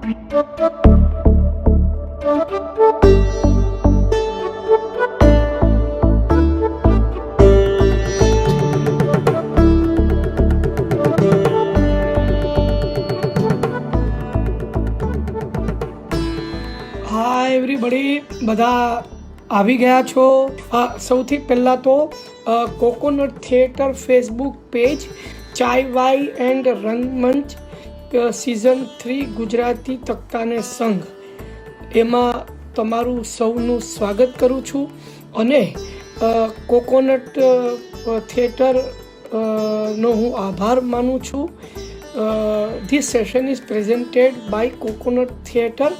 હાય everybody, બધા આવી ગયા છો? સૌથી પહેલાં તો કોકોનટ થિયેટર ફેસબુક પેજ, ચાય Y and Rangmanch season 3 Gujarati તખ્તાને સંઘ, એમાં તમારું સૌનું સ્વાગત કરું છું. અને કોકોનટ થિયેટર નો હું આભાર માનું છું. This session is presented by coconut theatre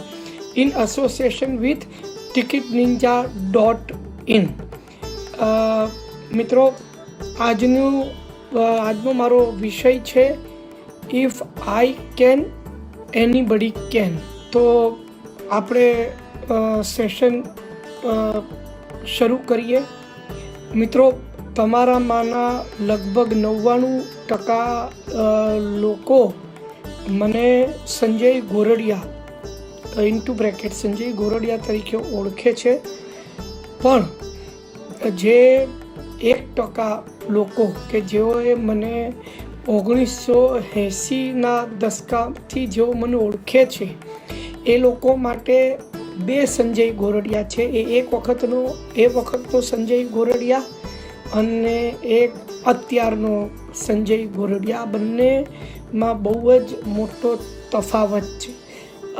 in association with ticketninja.in. મિત્રો, આજનો મારો વિષય છે if I can anybody can. તો આપણે સેશન શરૂ કરીએ. મિત્રો, તમારામાંના લગભગ 99% લોકો મને સંજય ગોરડિયા ઇન્ટુ બ્રેકેટ સંજય ગોરડિયા તરીકે ઓળખે છે, પણ જે 1% લોકો કે જેઓએ મને 1980ના દશકાથી જેઓ મને ઓળખે છે, એ લોકો માટે બે સંજય ગોરડિયા છે. એક વખતનો સંજય ગોરડિયા અને એક અત્યારનો સંજય ગોરડિયા. બંનેમાં બહુ જ મોટો તફાવત છે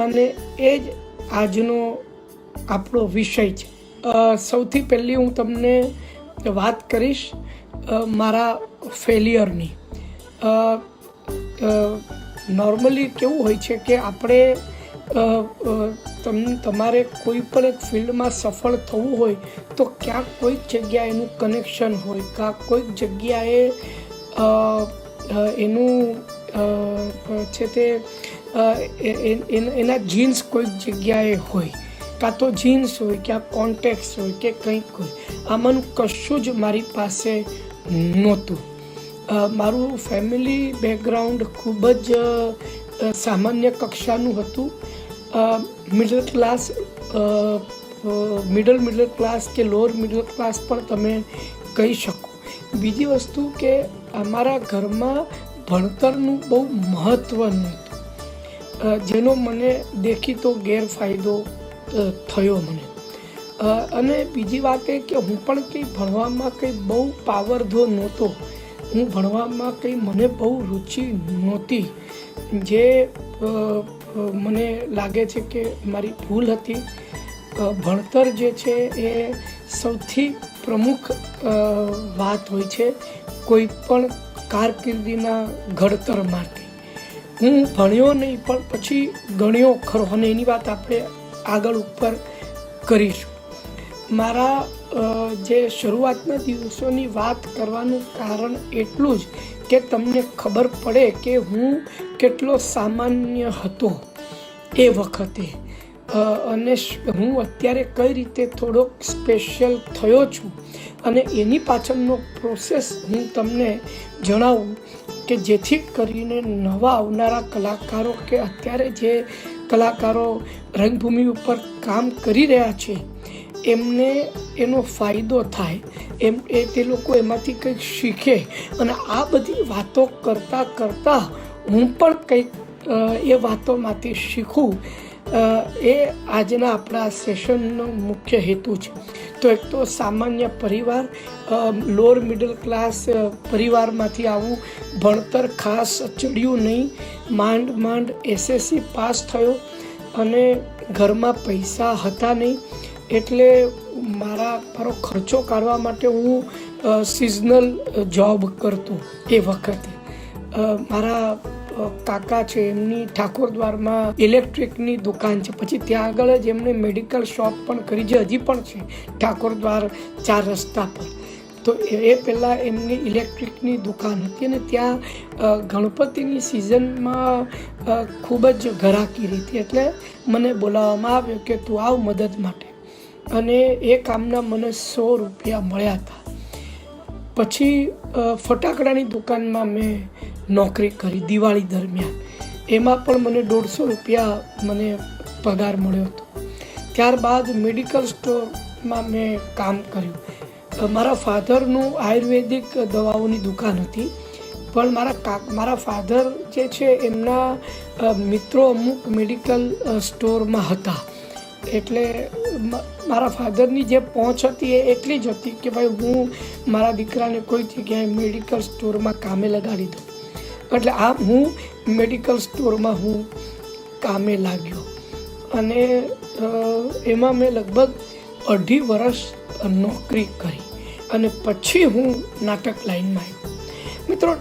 અને એ જ આજનો આપણો વિષય છે. સૌથી પહેલી હું તમને વાત કરીશ મારા ફેલિયરની. નોર્મલી કેવું હોય છે કે આપણે તમારે કોઈ પણ એક ફિલ્ડમાં સફળ થવું હોય તો ક્યાંક કોઈક જગ્યાએ એનું કનેક્શન હોય, કાં કોઈક જગ્યાએ એનું છે તે એના જીન્સ કોઈક જગ્યાએ હોય, કાં તો જીન્સ હોય, ક્યાં કોન્ટેક્ટ્સ હોય કે કંઈક હોય. આમાંનું કશું જ મારી પાસે નહોતું. મારું ફેમિલી બેકગ્રાઉન્ડ ખૂબ જ સામાન્ય કક્ષાનું હતું. મિડલ ક્લાસ કે લોઅર મિડલ ક્લાસ પણ તમે કહી શકો. બીજી વસ્તુ કે અમારા ઘરમાં ભણતરનું બહુ મહત્ત્વ નહોતું, જેનો મને દેખીતો ગેરફાયદો થયો મને. અને બીજી વાત એ કે હું પણ કંઈ ભણવામાં કંઈ બહુ પાવરધો નહોતો. હું ભણવામાં કંઈ મને બહુ રુચિ નહોતી, જે મને લાગે છે કે મારી ભૂલ હતી. ભણતર જે છે એ સૌથી પ્રમુખ વાત હોય છે કોઈ પણ કારકિર્દીના ઘડતર માટે. હું ભણ્યો નહીં, પણ પછી ગણ્યો ખરો, અને એની વાત આપણે આગળ ઉપર કરીશું. મારા જે શરૂઆતના દિવસોની વાત કરવાનું કારણ એટલું જ કે તમને ખબર પડે કે હું કેટલો સામાન્ય હતો એ વખતે, અને હું અત્યારે કઈ રીતે થોડોક સ્પેશિયલ થયો છું, અને એની પાછળનો પ્રોસેસ હું તમને જણાવું કે જેથી કરીને નવા આવનારા કલાકારો કે અત્યારે જે કલાકારો રંગભૂમિ ઉપર કામ કરી રહ્યા છે એમને એનો ફાયદો થાય, તે લોકો એમાંથી કંઈક શીખે. અને આ બધી વાતો કરતાં હું પણ કંઈક એ વાતોમાંથી શીખું, એ આજના આપણા સેશનનો મુખ્ય હેતુ છે. તો એક તો સામાન્ય પરિવાર, લોઅર મિડલ ક્લાસ પરિવારમાંથી આવું, ભણતર ખાસ ચડ્યું નહીં, માંડ SSC પાસ થયો, અને ઘરમાં પૈસા હતા નહીં, એટલે મારો ખર્ચો કાઢવા માટે હું સિઝનલ જોબ કરતો. એ વખતે મારા કાકા છે, એમની ઠાકોરદ્વારમાં ઇલેક્ટ્રિકની દુકાન છે. પછી ત્યાં આગળ જ એમણે મેડિકલ શોપ પણ કરી, જે હજી પણ છે ઠાકોરદ્વાર 4 રસ્તા પર. તો એ પહેલાં એમની ઇલેક્ટ્રિકની દુકાન હતી, અને ત્યાં ગણપતિની સિઝનમાં ખૂબ જ ઘરાકી રહેતી. એટલે મને બોલાવવામાં આવ્યો કે તું આવ મદદ માટે, અને એ કામના મને 100 રૂપિયા મળ્યા હતા. પછી ફટાકડાની દુકાનમાં મેં નોકરી કરી દિવાળી દરમિયાન. એમાં પણ મને 150 રૂપિયા મને પગાર મળ્યો હતો. ત્યારબાદ મેડિકલ સ્ટોરમાં મેં કામ કર્યું. મારા ફાધરનું આયુર્વેદિક દવાઓની દુકાન હતી, પણ મારા ફાધર જે છે એમના મિત્રો અમુક મેડિકલ સ્ટોરમાં હતા, એટલે મારા ફાધરની જે પહોંચ હતી એ એટલી જ હતી કે ભાઈ હું મારા દીકરાને કોઈ જગ્યાએ મેડિકલ સ્ટોરમાં કામે લગાડી દઉં. એટલે આમ હું મેડિકલ સ્ટોરમાં હું કામે લાગ્યો અને એમાં મેં લગભગ 2.5 વર્ષ નોકરી કરી અને પછી હું નાટક લાઈનમાં આવ્યો. મિત્રો,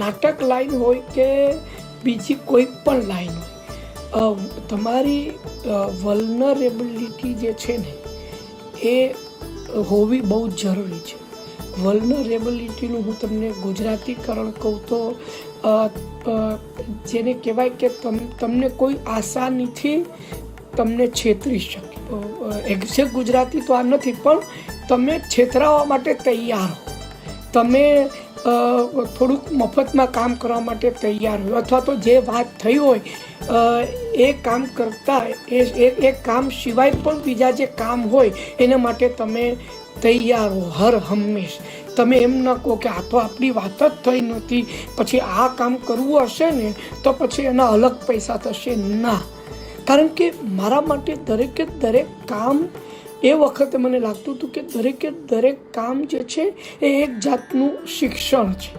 નાટક લાઈન હોય કે બીજી કોઈ પણ લાઈન હોય, તમારી વલ્નરેબિલિટી જે છે ને એ હોવી બહુ જરૂરી છે. વલ્નરેબિલિટીનું હું તમને ગુજરાતીકરણ કહું તો જેને કહેવાય કે તમને કોઈ આસાનીથી તમને છેતરી શકે. એક્ઝેક્ટ ગુજરાતી તો આ નથી, પણ તમે છેતરાવા માટે તૈયાર હો, તમે થોડુંક મફતમાં કામ કરવા માટે તૈયાર હોય, અથવા તો જે વાત થઈ હોય એ કામ કરતાં એ કામ સિવાય પણ બીજા જે કામ હોય એના માટે તમે તૈયાર હો હર હંમેશ. તમે એમ ન કહો કે આ તો આપણી વાત જ થઈ નહોતી, પછી આ કામ કરવું હશે ને તો પછી એના અલગ પૈસા થશે. ના, કારણ કે મારા માટે દરેકે દરેક કામ એ વખતે મને લાગતું હતું કે દરેકે દરેક કામ જે છે એ એક જાતનું શિક્ષણ છે.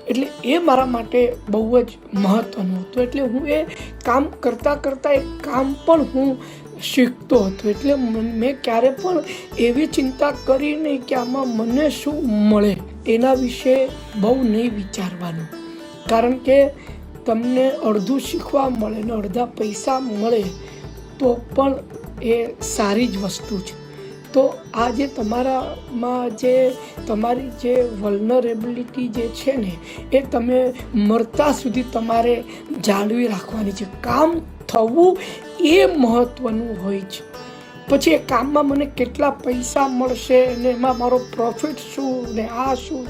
એટલે એ મારા માટે બહુ જ મહત્ત્વનું હતું. એટલે હું એ કામ કરતાં એ કામ પણ હું શીખતો હતો. એટલે મેં ક્યારે પણ એવી ચિંતા કરી નહીં કે આમાં મને શું મળે, એના વિશે બહુ નહીં વિચારવાનું. કારણ કે તમને અડધું શીખવા મળે ને અડધા પૈસા મળે તો પણ એ સારી જ વસ્તુ છે. તો આ જે તમારામાં જે તમારી જે વલ્નરેબિલિટી જે છે ને એ તમે મરતા સુધી તમારે જાળવી રાખવાની છે. કામ થવું એ મહત્ત્વનું હોય છે. પછી એ કામમાં મને કેટલા પૈસા મળશે ને એમાં મારો પ્રોફિટ શું ને આ શું,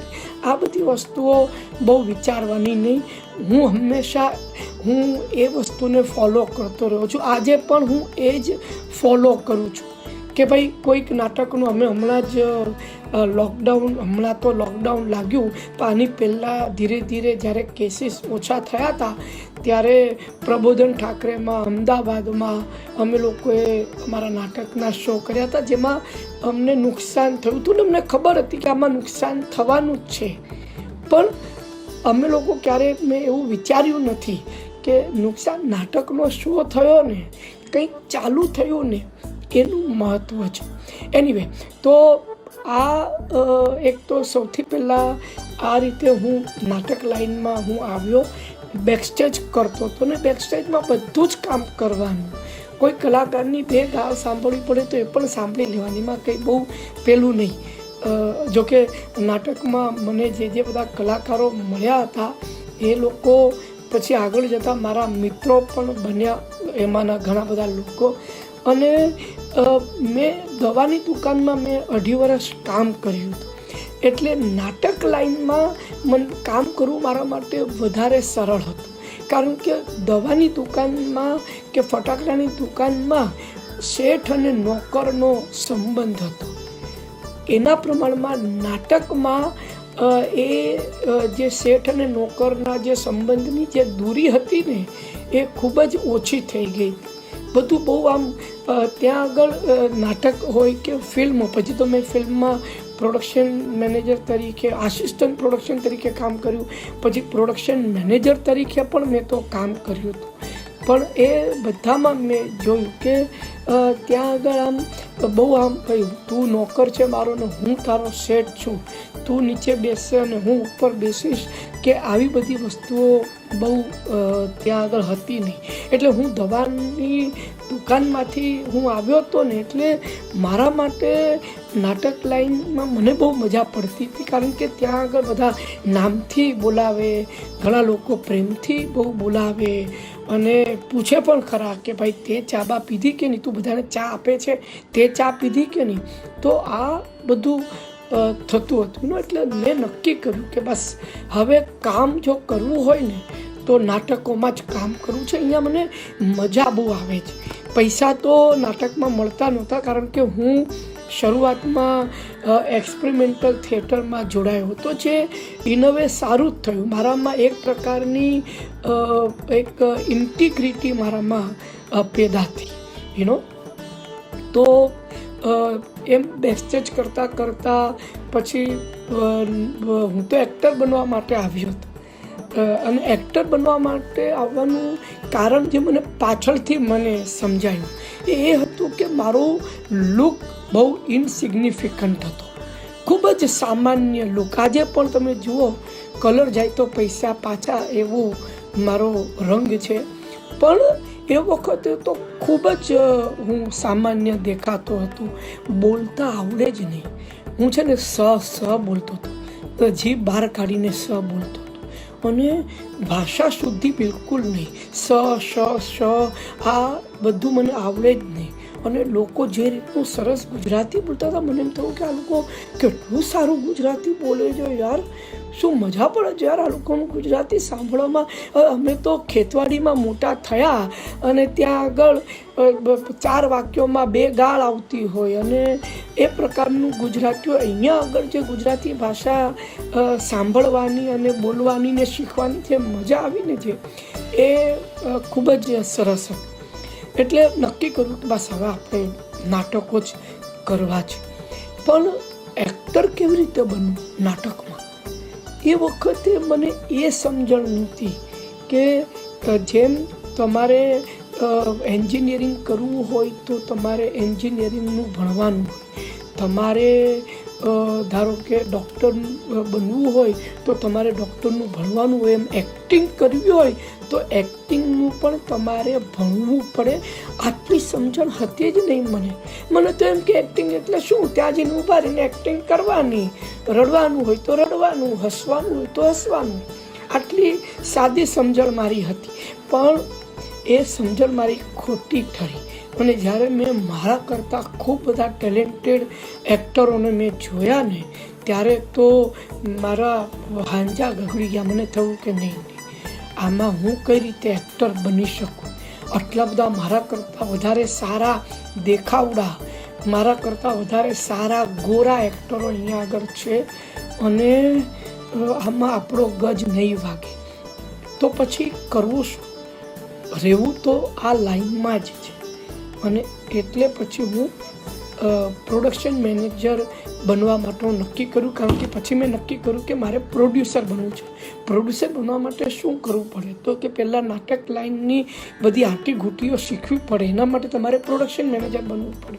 આ બધી વસ્તુઓ બહુ વિચારવાની નહીં. હું હંમેશા એ વસ્તુને ફોલો કરતો રહ્યો છું. આજે પણ હું એ જ ફોલો કરું છું કે ભાઈ કોઈક નાટકનું અમે હમણાં જ હમણાં તો લોકડાઉન લાગ્યું, પણ આની પહેલાં ધીરે ધીરે જ્યારે કેસીસ ઓછા થયા હતા ત્યારે પ્રબોધન ઠાકરેમાં અમદાવાદમાં અમે લોકોએ અમારા નાટકના શો કર્યા હતા, જેમાં અમને નુકસાન થયું હતું ને અમને ખબર હતી કે આમાં નુકસાન થવાનું જ છે. પણ અમે લોકો ક્યારેય મેં એવું વિચાર્યું નથી કે નુકસાન નાટકનો શો થયો ને કંઈક ચાલુ થયું ને એનું મહત્ત્વ છે. એનીવે, તો આ એક તો સૌથી પહેલાં આ રીતે હું નાટક લાઈનમાં હું આવ્યો. બેકસ્ટેજ કરતો હતો ને બેકસ્ટેજમાં બધું જ કામ કરવાનું. કોઈ કલાકારની 2 ગાળ સાંભળવી પડે તો એ પણ સાંભળી લેવાની, એમાં કંઈ બહુ પેલું નહીં. જોકે નાટકમાં મને જે બધા કલાકારો મળ્યા હતા એ લોકો પછી આગળ જતાં મારા મિત્રો પણ બન્યા, એમાંના ઘણા બધા લોકો. અને મેં દવાની દુકાનમાં મેં 2.5 વર્ષ કામ કર્યું હતું. એટલે નાટક લાઈનમાં કામ કરવું મારા માટે વધારે સરળ હતું. કારણ કે દવાની દુકાનમાં કે ફટાકડાની દુકાનમાં શેઠ અને નોકરનો સંબંધ હતો. એના પ્રમાણમાં નાટકમાં એ જે શેઠ અને નોકરના જે સંબંધની જે દૂરી હતી ને એ ખૂબ જ ઓછી થઈ ગઈ. બધું બહુ આમ ત્યાં આગળ નાટક હોય કે ફિલ્મ, પછી તો મેં ફિલ્મમાં પ્રોડક્શન મેનેજર તરીકે, આસિસ્ટન્ટ પ્રોડક્શન તરીકે કામ કર્યું, પછી પ્રોડક્શન મેનેજર તરીકે પણ મેં તો કામ કર્યું હતું. પણ એ બધામાં મેં જોયું કે ત્યાં આગળ આમ બહુ આમ ભાઈ તું નોકર છે મારો ને હું તારો શેઠ છું, તું નીચે બેસશે અને હું ઉપર બેસીશ, કે આવી બધી વસ્તુઓ બહુ ત્યાં આગળ હતી નહીં. એટલે હું દવાની દુકાનમાંથી હું આવ્યો હતો ને એટલે મારા માટે નાટક લાઈનમાં મને બહુ મજા પડતી હતી. કારણ કે ત્યાં આગળ બધા નામથી બોલાવે, ઘણા લોકો પ્રેમથી બહુ બોલાવે અને પૂછે પણ ખરા કે ભાઈ તે ચા બા પીધી કે નહીં, તું બધાને ચા આપે છે, તે ચા પીધી કે નહીં. તો આ બધું થતું હતું ને એટલે મેં નક્કી કર્યું કે બસ હવે કામ જો કરવું હોય ને તો નાટકોમાં જ કામ કરવું છે. અહીંયા મને મજા બહુ આવે છે. પૈસા તો નાટકમાં મળતા નહોતા, કારણ કે હું શરૂઆતમાં એક્સપેરિમેન્ટલ થિયેટરમાં જોડાયો હતો, જે ઇન અ વે સારું જ થયું. મારામાં એક પ્રકારની એક ઇન્ટિગ્રિટી મારામાં પેદા થઈ તો એમ બેકસ્ટેજ કરતાં પછી હું તો એક્ટર બનવા માટે આવ્યો હતો. અને એક્ટર બનવા માટે આવવાનું કારણ જે મને પાછળથી મને સમજાયું એ હતું કે મારો લુક બહુ ઇનસિગ્નિફિકન્ટ હતો, ખૂબ જ સામાન્ય લુક. આજે પણ તમે જુઓ, કલર જાય તો પૈસા પાછા, એવું મારો રંગ છે. પણ એ વખતે તો ખૂબ જ હું સામાન્ય દેખાતો હતો. બોલતા આવડે જ નહીં. હું છે ને સ બોલતો હતો, જીભ બહાર કાઢીને સ બોલતો હતો, અને ભાષા શુદ્ધિ બિલકુલ નહીં. શ આ બધું મને આવડે જ નહીં. અને લોકો જે રીતનું સરસ ગુજરાતી બોલતા હતા, મને એમ થયું કે આ લોકો કેટલું સારું ગુજરાતી બોલે છે યાર, શું મજા પડે છે યાર આ લોકોનું ગુજરાતી સાંભળવામાં. અમે તો ખેતવાડીમાં મોટા થયા, અને ત્યાં આગળ 4 વાક્યોમાં 2 ગાળ આવતી હોય, અને એ પ્રકારનું ગુજરાતીઓ અહીંયા આગળ જે ગુજરાતી ભાષા સાંભળવાની અને બોલવાની ને શીખવાની જે મજા આવીને છે એ ખૂબ જ સરસ હતી. એટલે નક્કી કર્યું કે બસ હવે આપણે નાટકો જ કરવા છે. પણ એક્ટર કેવી રીતે બનવું નાટકમાં, એ વખતે મને એ સમજણ નહોતી કે જેમ તમારે એન્જિનિયરિંગ કરવું હોય તો તમારે એન્જિનિયરિંગનું ભણવાનું હોય, તમારે ધારો કે ડૉક્ટર બનવું હોય તો તમારે ડૉક્ટરનું ભણવાનું હોય, એમ એક્ટિંગ કરવી હોય તો એક્ટિંગનું પણ તમારે ભણવું પડે. આટલી સમજણ હતી જ નહીં મને તો એમ કે એક્ટિંગ એટલે શું, ત્યાં જઈને ઊભા રહીને એક્ટિંગ કરવાની, રડવાનું હોય તો રડવાનું, હસવાનું હોય તો હસવાનું. આટલી સાદી સમજણ મારી હતી. પણ એ સમજણ મારી ખોટી ઠરી. અને જ્યારે મેં મારા કરતાં ખૂબ બધા ટેલેન્ટેડ એક્ટરોને મેં જોયા ને, ત્યારે તો મારા હાંજા ગગડી ગયા. મને થયું કે નહીં, આમાં હું કઈ રીતે એક્ટર બની શકું. આટલા બધા મારા કરતાં વધારે સારા દેખાવડા, મારા કરતાં વધારે સારા ગોરા એક્ટરો અહીંયા આગળ છે, અને આમાં આપણો ગજ નહીં વાગે. તો પછી કરવું શું? રહેવું તો આ લાઈનમાં જ છે. અને એટલે પછી હું પ્રોડક્શન મેનેજર બનવા માટે નક્કી કર્યું. કારણ કે પછી મેં નક્કી કર્યું કે મારે પ્રોડ્યુસર બનવું છે. પ્રોડ્યુસર બનવા માટે શું કરવું પડે, તો કે પહેલાં નાટક લાઇનની બધી આંટી ઘૂંટીઓ શીખવી પડે. એના માટે તમારે પ્રોડક્શન મેનેજર બનવું પડે.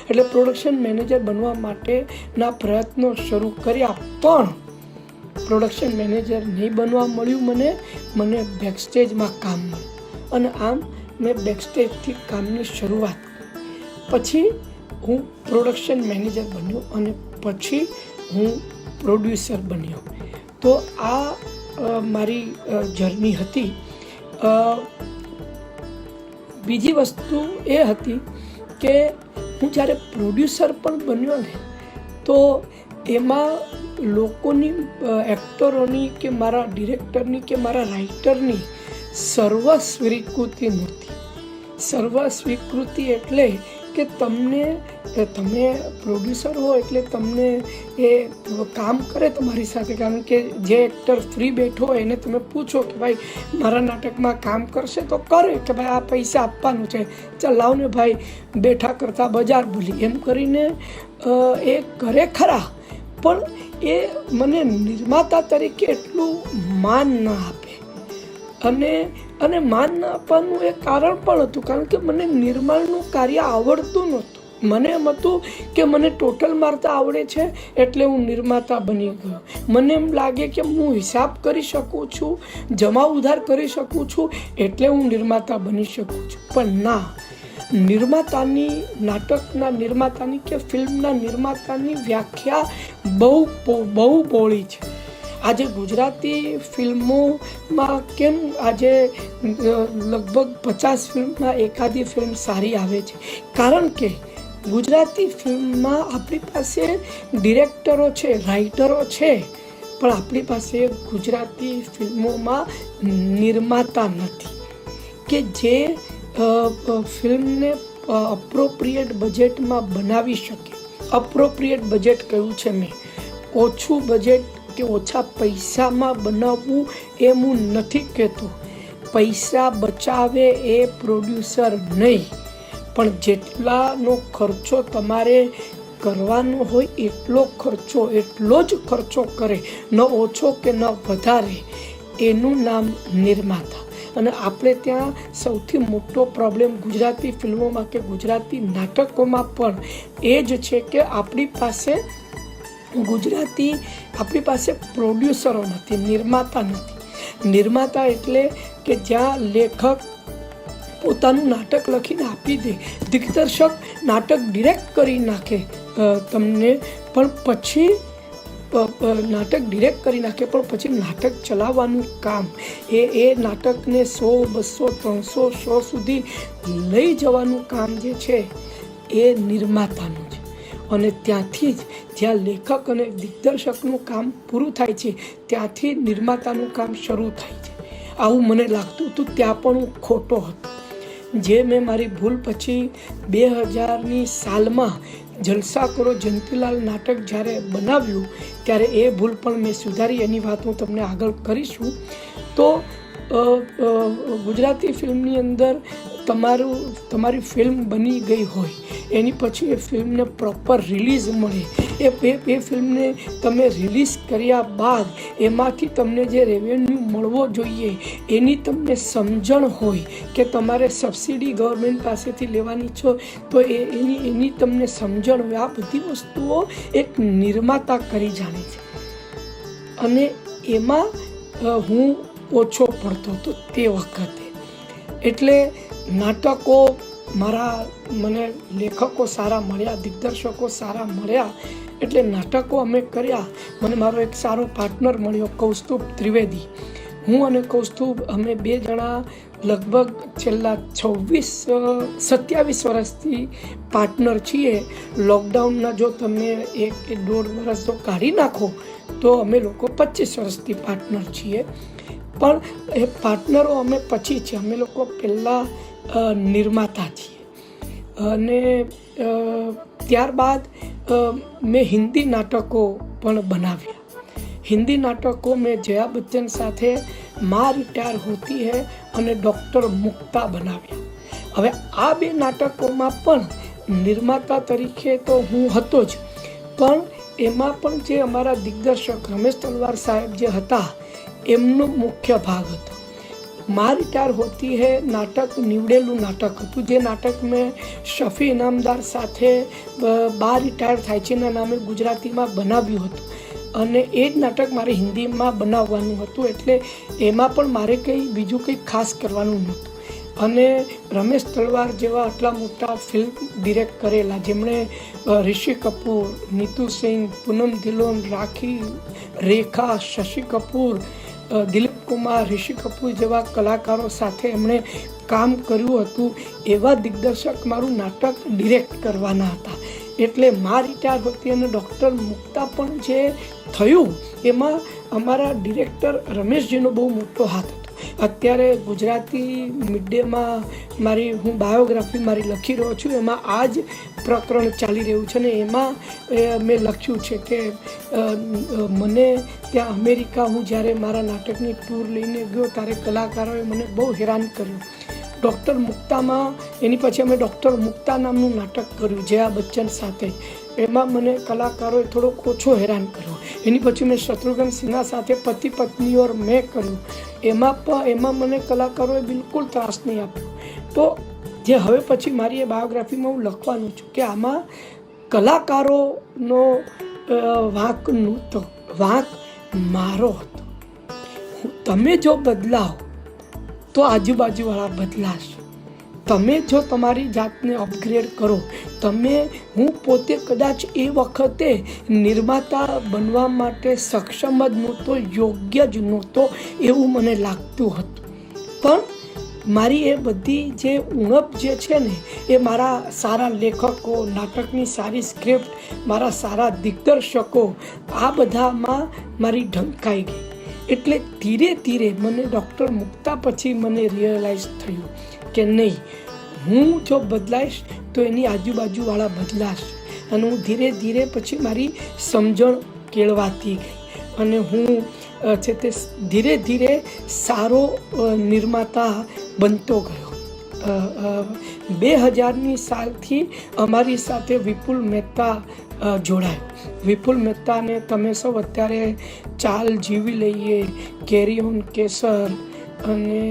એટલે પ્રોડક્શન મેનેજર બનવા માટેના પ્રયત્નો શરૂ કર્યા, પણ પ્રોડક્શન મેનેજર નહીં બનવા મળ્યું. મને બેકસ્ટેજમાં કામ મળ્યું, અને આમ મેં બેકસ્ટેજથી કામની શરૂઆત. પછી હું પ્રોડક્શન મેનેજર બન્યો, અને પછી હું પ્રોડ્યુસર બન્યો. તો આ મારી જર્ની હતી. બીજી વસ્તુ એ હતી કે હું જ્યારે પ્રોડ્યુસર પણ બન્યો ને, તો એમાં લોકોની, એક્ટરોની કે મારા ડિરેક્ટરની કે મારા રાઇટરની સર્વ સ્વીકૃતિ નહોતી. સર્વ સ્વીકૃતિ એટલે કે તમે પ્રોડ્યુસર હો એટલે તમને એ કામ કરે તમારી સાથે. કારણ કે જે એક્ટર ફ્રી બેઠો હોય એને તમે પૂછો કે ભાઈ મારા નાટકમાં કામ કરશે, તો કરે કે ભાઈ આ પૈસા આપવાનું છે, ચાલ લાવ ને ભાઈ, બેઠા કરતાં બજાર ભૂલી, એમ કરીને એ કરે ખરા. પણ એ મને નિર્માતા તરીકે એટલું માન ન આપે. અને માન ન આપવાનું એક કારણ પણ હતું, કારણ કે મને નિર્માણનું કાર્ય આવડતું નહોતું. મને એમ હતું કે મને ટોટલ મારતા આવડે છે એટલે હું નિર્માતા બની ગયો. મને એમ લાગે કે હું હિસાબ કરી શકું છું, જમા ઉધાર કરી શકું છું, એટલે હું નિર્માતા બની શકું છું. પણ ના, નિર્માતાની, નાટકના નિર્માતાની કે ફિલ્મના નિર્માતાની વ્યાખ્યા બહુ પહોળી છે. આજે ગુજરાતી ફિલ્મોમાં કેમ આજે લગભગ 50 ફિલ્મમાં એકાદી ફિલ્મ સારી આવે છે? કારણ કે ગુજરાતી ફિલ્મમાં આપણી પાસે ડિરેક્ટરો છે, રાઇટરો છે, પણ આપણી પાસે ગુજરાતી ફિલ્મોમાં નિર્માતા નથી કે જે ફિલ્મને અપ્રોપ્રિએટ બજેટમાં બનાવી શકે. અપ્રોપ્રિએટ બજેટ કહ્યું છે મેં, ઓછું બજેટ કે ઓછા પૈસામાં બનાવવું એ હું નથી કહેતો. પૈસા બચાવે એ પ્રોડ્યુસર નહીં, પણ જેટલાનો ખર્ચો તમારે કરવાનો હોય એટલો જ ખર્ચો કરે, ન ઓછો કે ન વધારે. એનું નામ નિર્માતા. અને આપણે ત્યાં સૌથી મોટો પ્રોબ્લેમ ગુજરાતી ફિલ્મોમાં કે ગુજરાતી નાટકોમાં પણ એ જ છે કે આપણી પાસે પ્રોડ્યુસરો નથી, નિર્માતા નથી. નિર્માતા એટલે કે જ્યાં લેખક પોતાનું નાટક લખીને આપી દે, દિગ્દર્શક નાટક ડિરેક્ટ કરી નાખે તમને, પણ પછી નાટક ચલાવવાનું કામ, એ નાટકને 100, 200, 300 શો સુધી લઈ જવાનું કામ જે છે એ નિર્માતાનું છે. અને ત્યાંથી જ જ્યાં લેખક અને દિગ્દર્શકનું કામ પૂરું થાય છે ત્યાંથી નિર્માતાનું કામ શરૂ થાય છે. આવું મને લાગતું હતું, ત્યાં પણ હું ખોટો હતો. જે મેં મારી ભૂલ પછી 2000ની સાલમાં જલસા કરો જયંતીલાલ નાટક જ્યારે બનાવ્યું ત્યારે એ ભૂલ પણ મેં સુધારી. એની વાત હું તમને આગળ કરીશું. તો ગુજરાતી ફિલ્મની અંદર તમારી ફિલ્મ બની ગઈ હોય, એની પછી એ ફિલ્મને પ્રોપર રિલીઝ મળે, એ ફિલ્મને તમે રિલીઝ કર્યા બાદ એમાંથી તમને જે રેવન્યુ મળવો જોઈએ એની તમને સમજણ હોય કે તમારે સબસિડી ગવર્મેન્ટ પાસેથી લેવાની છો તો એની તમને સમજણ હોય. આ બધી વસ્તુઓ એક નિર્માતા કરી જાણે છે. અને એમાં હું ઓછો પડતો હતો તે વખતે. એટલે નાટકો મને લેખકો સારા મળ્યા, દિગ્દર્શકો સારા મળ્યા, એટલે નાટકો અમે કર્યા. મને મારો એક સારો પાર્ટનર મળ્યો, કૌસ્તુભ ત્રિવેદી. હું અને કૌસ્તુભ અમે 2 જણા લગભગ છેલ્લા 27 વર્ષથી પાર્ટનર છીએ. લોકડાઉનના જો તમે 1.5 વર્ષ જો કાઢી નાખો તો અમે લોકો 25 વર્ષથી પાર્ટનર છીએ. પણ એ પાર્ટનરો અમે પછી છે, અમે લોકો પહેલાં નિર્માતા છીએ. અને ત્યારબાદ મેં હિન્દી નાટકો પણ બનાવ્યા. હિન્દી નાટકો મેં જયા બચ્ચન સાથે માँ રિટાયર હોતી હૈ અને ડૉક્ટર મુક્તા બનાવ્યા. હવે આ 2 નાટકોમાં પણ નિર્માતા તરીકે તો હું હતો જ, પણ એમાં પણ જે અમારા દિગ્દર્શક રમેશ તલવાર સાહેબ જે હતા એમનો મુખ્ય ભાગ હતો. માँ રિટાયર હોતી હૈ નાટક નીવડેલું નાટક હતું, જે નાટક મેં શફી ઇનામદાર સાથે બા રિટાયર થાય છે એના નામે ગુજરાતીમાં બનાવ્યું હતું. અને એ જ નાટક મારે હિન્દીમાં બનાવવાનું હતું, એટલે એમાં પણ મારે બીજું કંઈ ખાસ કરવાનું નહોતું. અને રમેશ તલવાર જેવા આટલા મોટા ફિલ્મ ડિરેક્ટ કરેલા, જેમણે ઋષિ કપૂર, નીતુ સિંહ, પૂનમ ધિલોન, રાખી, રેખા, શશી કપૂર, દિલીપ કુમાર, ઋષિ કપૂર જેવા કલાકારો સાથે એમણે કામ કર્યું હતું. એવા દિગ્દર્શક મારું નાટક ડિરેક્ટ કરવાના હતા. એટલે માँ રિટાયર હોતી અને ડૉક્ટર મુક્તા પણ જે થયું એમાં અમારા ડિરેક્ટર રમેશજીનો બહુ મોટો હાથ હતો. અત્યારે ગુજરાતી મીડિયામાં હું બાયોગ્રાફી મારી લખી રહ્યો છું, એમાં આ જ પ્રકરણ ચાલી રહ્યું છે. ને એમાં મેં લખ્યું છે કે મને ત્યાં અમેરિકા હું જ્યારે મારા નાટકની ટૂર લઈને ગયો ત્યારે કલાકારોએ મને બહુ હેરાન કર્યું. ડૉક્ટર મુક્તામાં એની પછી અમે ડૉક્ટર મુક્તા નામનું નાટક કર્યું જયા બચ્ચન સાથે. એમાં મને કલાકારોએ થોડોક ઓછો હેરાન કર્યો. એની પછી મેં શત્રુઘ્ન સિન્હા સાથે પતિ પત્ની ઓર મેં કર્યું. એમાં મને કલાકારોએ બિલકુલ ત્રાસ નહીં આપ્યો. તો જે હવે પછી મારી એ બાયોગ્રાફીમાં હું લખવાનું છું કે આમાં કલાકારોનો વાંક નહોતો, વાંક મારો હતો. તમે જો બદલાવ તો આજુબાજુવાળા બદલાશે. તમે જો તમારી જાતને અપગ્રેડ કરો, હું પોતે કદાચ એ વખતે નિર્માતા બનવા માટે સક્ષમ જ નહોતો, યોગ્ય જ નહોતો એવું મને લાગતું હતું. પણ મારી એ બધી જે ઉણપ જે છે ને એ મારા સારા લેખકો, નાટકની સારી સ્ક્રિપ્ટ, મારા સારા દિગ્દર્શકો આ બધામાં મારી ઢંકાઈ ગઈ. એટલે ધીરે ધીરે મને ડૉક્ટર મૂકતા પછી મને રિયલાઇઝ થયું કે નહીં, હું જો બદલાઈશ તો એની આજુબાજુવાળા બદલાશે. અને હું ધીરે ધીરે પછી મારી સમજણ કેળવાતી ગઈ અને હું છે તે ધીરે ધીરે સારો નિર્માતા બનતો ગયો. 2000ની સાલથી અમારી સાથે વિપુલ મહેતા જોડાયો. વિપુલ મહેતાને તમે સૌ અત્યારે ચાલ જીવી લઈએ, કેરી ઓન કેસર અને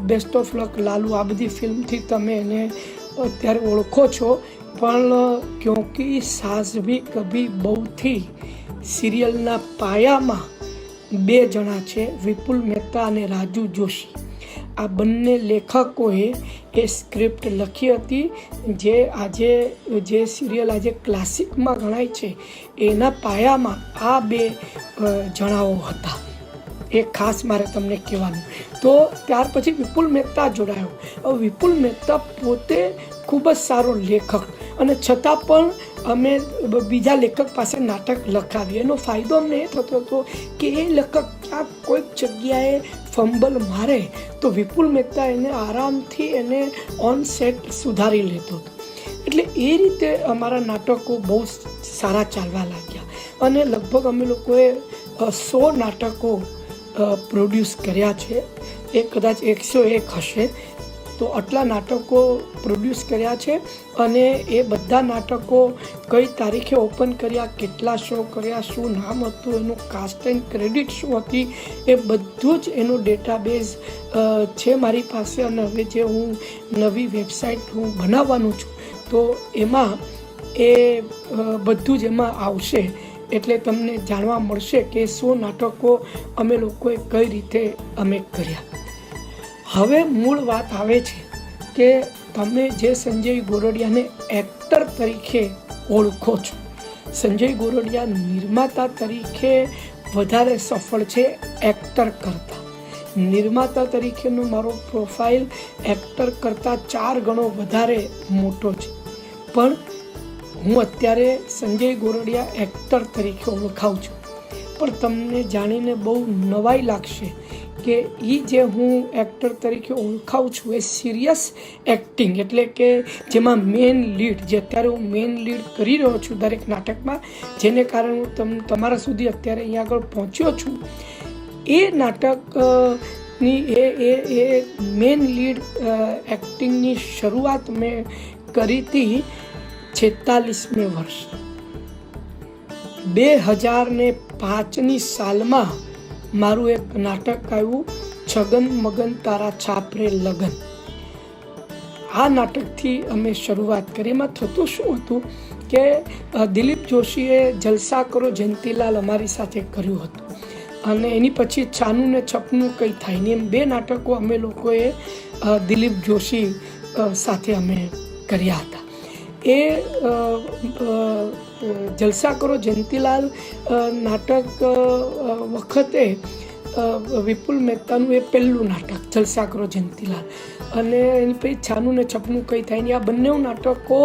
બેસ્ટ ઓફ લક લાલુ આ બધી ફિલ્મથી તમે એને અત્યારે ઓળખો છો. પણ ક્યોંકિ સાસ ભી કભી બહુથી સિરિયલના પાયામાં 2 જણા છે, વિપુલ મહેતા અને રાજુ જોશી. આ બંને લેખકોએ એ સ્ક્રિપ્ટ લખી હતી જે આજે જે સિરિયલ આજે ક્લાસિકમાં ગણાય છે એના પાયામાં આ 2 જણાઓ હતા. એ ખાસ મારે તમને કહેવાનું. તો ત્યાર પછી વિપુલ મહેતા જોડાયો. હવે વિપુલ મહેતા પોતે ખૂબ જ સારો લેખક અને છતાં પણ અમે બીજા લેખક પાસે નાટક લખાવીએ. એનો ફાયદો અમને એ થતો હતો કે એ લેખક ક્યાંક કોઈક જગ્યાએ ફંબલ મારે તો વિપુલ મહેતા એને આરામથી એને ઓન સેટ સુધારી લેતો હતો. એટલે એ રીતે અમારા નાટકો બહુ સારા ચાલવા લાગ્યા અને લગભગ અમે લોકોએ 100 નાટકો પ્રોડ્યુસ કર્યા છે. એ કદાચ 101 હશે. તો આટલા નાટકો પ્રોડ્યુસ કર્યા છે અને એ બધા નાટકો કઈ તારીખે ઓપન કર્યા, કેટલા શો કર્યા, શું નામ હતું, એનું કાસ્ટ એન્ડ ક્રેડિટ શું હતી, એ બધું જ એનો ડેટાબેઝ છે મારી પાસે. અને હવે જે હું નવી વેબસાઇટ હું બનાવવાનું છું તો એમાં એ બધું જ એમાં આવશે. એટલે તમને જાણવા મળશે કે 100 નાટકો અમે લોકોએ કઈ રીતે અમે કર્યા. હવે મૂળ વાત આવે છે કે તમે જે સંજય ગોરડિયાને એક્ટર તરીકે ઓળખો છો, સંજય ગોરડિયા નિર્માતા તરીકે વધારે સફળ છે એક્ટર કરતાં. નિર્માતા તરીકેનો મારો પ્રોફાઇલ એક્ટર કરતાં 4 ગણો વધારે મોટો છે. પણ હું અત્યારે સંજય ગોરડિયા એક્ટર તરીકે ઓળખાઉં છું. પણ તમને જાણીને બહુ નવાઈ લાગશે કે એ જે હું એક્ટર તરીકે ઓળખાઉં છું એ સિરિયસ એક્ટિંગ, એટલે કે જેમાં મેઇન લીડ, જે અત્યારે હું મેઇન લીડ કરી રહ્યો છું દરેક નાટકમાં, જેને કારણે હું તમારા સુધી અત્યારે અહીંયા આગળ પહોંચ્યો છું. એ નાટકની એ મેઇન લીડ એક્ટિંગની શરૂઆત મેં કરી હતી 46મે વર્ષ 2005ની સાલમાં. મારું એક નાટક આવ્યું છગન મગન તારા છાપરે લગન. આ નાટકથી અમે શરૂઆત કરી. એમાં થતું શું હતું કે દિલીપ જોશીએ જલસા કરો જયંતીલાલ અમારી સાથે કર્યું હતું અને એની પછી છાનું ને છપનું કંઈ થાય નહીં, એમ 2 નાટકો અમે લોકોએ દિલીપ જોશી સાથે અમે કર્યા હતા. એ જલસા કરો જયંતીલાલ નાટક વખતે વિપુલ મહેતાનું એ પહેલું નાટક જલસા કરો જયંતીલાલ અને એની પછી છાનું ને છપનું કંઈ થાય નહીં. આ બંને નાટકો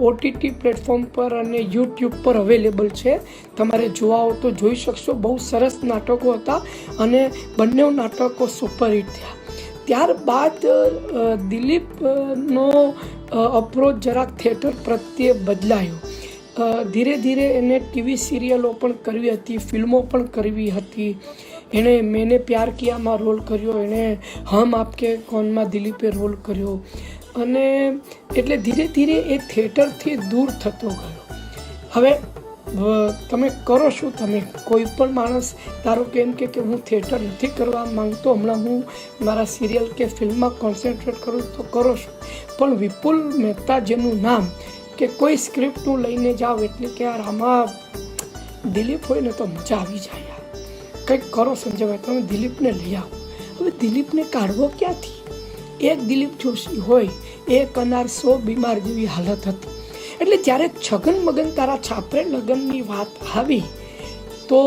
OTT પ્લેટફોર્મ પર અને યુટ્યુબ પર અવેલેબલ છે. તમારે જોવા હો તો જોઈ શકશો. બહુ સરસ નાટકો હતા અને બંને નાટકો સુપરહિટ થયા. ત્યારબાદ દિલીપનો અપ્રોચ જરાક થિયેટર પ્રત્યે બદલાયો. ધીરે ધીરે એને ટીવી સિરિયલો પણ કરવી હતી, ફિલ્મો પણ કરવી હતી. એણે મેને પ્યાર કિયામાં રોલ કર્યો, એણે હમ આપકે કોનમાં દિલીપે રોલ કર્યો અને એટલે ધીરે ધીરે એ થિયેટરથી દૂર થતો ગયો. હવે તમે કરો શું? તમે કોઈ પણ માણસ ધારો કે એમ કે હું થિયેટર નથી કરવા માંગતો, હમણાં હું મારા સિરિયલ કે ફિલ્મમાં કોન્સન્ટ્રેટ કરું તો કરો છો. પણ વિપુલ મહેતા જેનું નામ કે કોઈ સ્ક્રિપ્ટનું લઈને જાઓ એટલે કે યાર આમાં દિલીપ હોય ને તો મજા આવી જાય, યાર કંઈક કરો સંજયભાઈ, તમે દિલીપને લઈ આવો. હવે દિલીપને કાઢવો ક્યાંથી? એક દિલીપ જોશી હોય, એક અનાર 100 બીમાર જેવી હાલત હતી. એટલે જ્યારે છગન મગન તારા છાપરે લગનની વાત આવી તો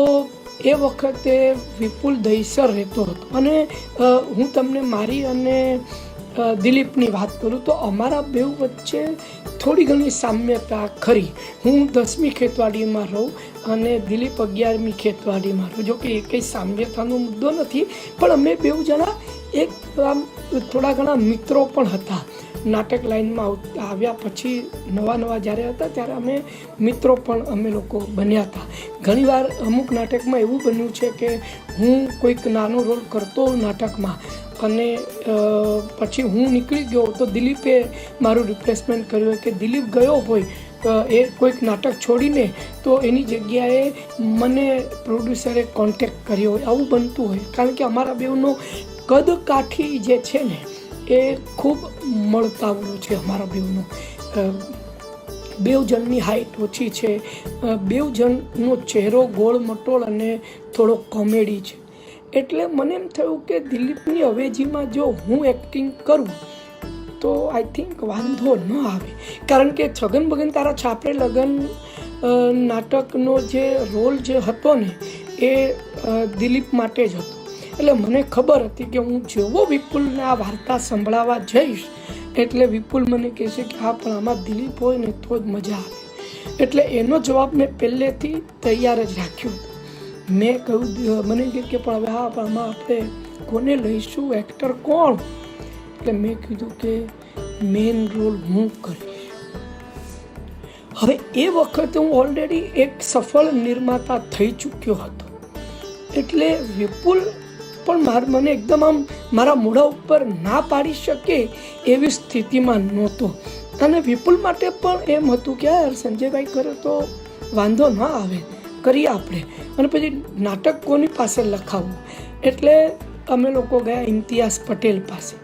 એ વખતે વિપુલ દહીસર રહેતો હતો. અને હું તમને મારી અને દિલીપની વાત કરું તો અમારા બેઉ વચ્ચે થોડી ઘણી સામ્યતા ખરી. હું 10મી ખેતવાડીમાં રહું અને દિલીપ 11મી ખેતવાડીમાં રહું. જો કે એ કંઈ સામ્યતાનો મુદ્દો નથી, પણ અમે બેઉ જણા એક થોડા ઘણા મિત્રો પણ હતા. નાટક લાઈનમાં આવ્યા પછી નવા જ્યારે હતા ત્યારે અમે મિત્રો પણ અમે લોકો બન્યા હતા. ઘણીવાર અમુક નાટકમાં એવું બન્યું છે કે હું કોઈક નાનો રોલ કરતો નાટકમાં અને પછી હું નીકળી ગયો તો દિલીપે મારું રિપ્લેસમેન્ટ કર્યું હોય કે દિલીપ ગયો હોય એ કોઈક નાટક છોડીને તો એની જગ્યાએ મને પ્રોડ્યુસરે કોન્ટેક્ટ કર્યો હોય, આવું બનતું હોય. કારણ કે અમારા બેઉનો કદ કાઠી જે છે ને એ ખૂબ મળતાવડું છે. અમારા બેઉનો બેઉ જણની હાઇટ ઓછી છે, બેઉ જણનો ચહેરો ગોળ મટોળ અને થોડો કોમેડી છે. એટલે મને એમ થયું કે દિલીપની અવેજીમાં જો હું એક્ટિંગ કરું તો આઈ થિંક વાંધો ન આવે. કારણ કે છગન બગન તારા છાપરે લગન નાટકનો જે રોલ જે હતો ને એ દિલીપ માટે જ હતો. એટલે મને ખબર હતી કે હું જેવો વિપુલને આ વાર્તા સંભળાવવા જઈશ એટલે વિપુલ મને કહેશે કે હા પણ આમાં દિલીપ હોય ને તો જ મજા આવે. એટલે એનો જવાબ મેં પહેલેથી તૈયાર જ રાખ્યો. મેં કહ્યું, મને કે પણ હવે હા પણ આમાં આપણે કોને લઈશું, એક્ટર કોણ? એટલે મેં કીધું કે મેઇન રોલ હું કરીશ. હવે એ વખતે હું ઓલરેડી એક સફળ નિર્માતા થઈ ચૂક્યો હતો. એટલે વિપુલ પણ મને એકદમ આમ મારા મોઢા ઉપર ના પાડી શકે એવી સ્થિતિમાં નહોતો. અને વિપુલ માટે પણ એમ હતું કે યાર સંજયભાઈ કરે તો વાંધો ના આવે, કરીએ આપણે. અને પછી નાટક કોની પાસે લખાવવું? એટલે અમે લોકો ગયા ઇમ્તિયાઝ પટેલ પાસે.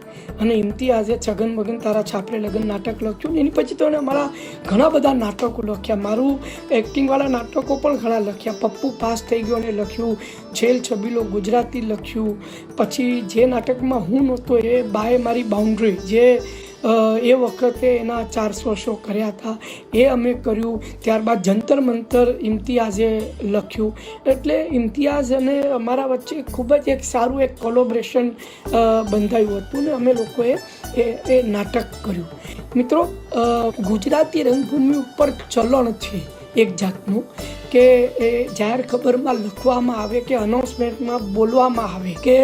અને ઇમ્તિયાઝે છગન બગન તારા છાપરે લગન નાટક લખ્યું. એની પછી તો મારા ઘણા બધા નાટકો લખ્યા. મારું એક્ટિંગવાળા નાટકો પણ ઘણા લખ્યા. પપ્પુ પાસ થઈ ગયો અને લખ્યું. છેલ છબીલો ગુજરાતી લખ્યું. પછી જે નાટકમાં હું નહોતો એ બાય મારી બાઉન્ડ્રી, જે એ વખતે એના 400 શો કર્યા હતા એ અમે કર્યું. ત્યારબાદ જંતર મંતર ઇમ્તિયાઝે લખ્યું. એટલે ઇમ્તિયાઝ અને અમારા વચ્ચે ખૂબ જ એક સારું એક કોલોબ્રેશન બંધાયું હતું ને અમે લોકોએ એ નાટક કર્યું. મિત્રો, ગુજરાતી રંગભૂમિ ઉપર ચલણ છે એક જાતનું કે એ જાહેર ખબરમાં લખવામાં આવે કે અનાઉન્સમેન્ટમાં બોલવામાં આવે કે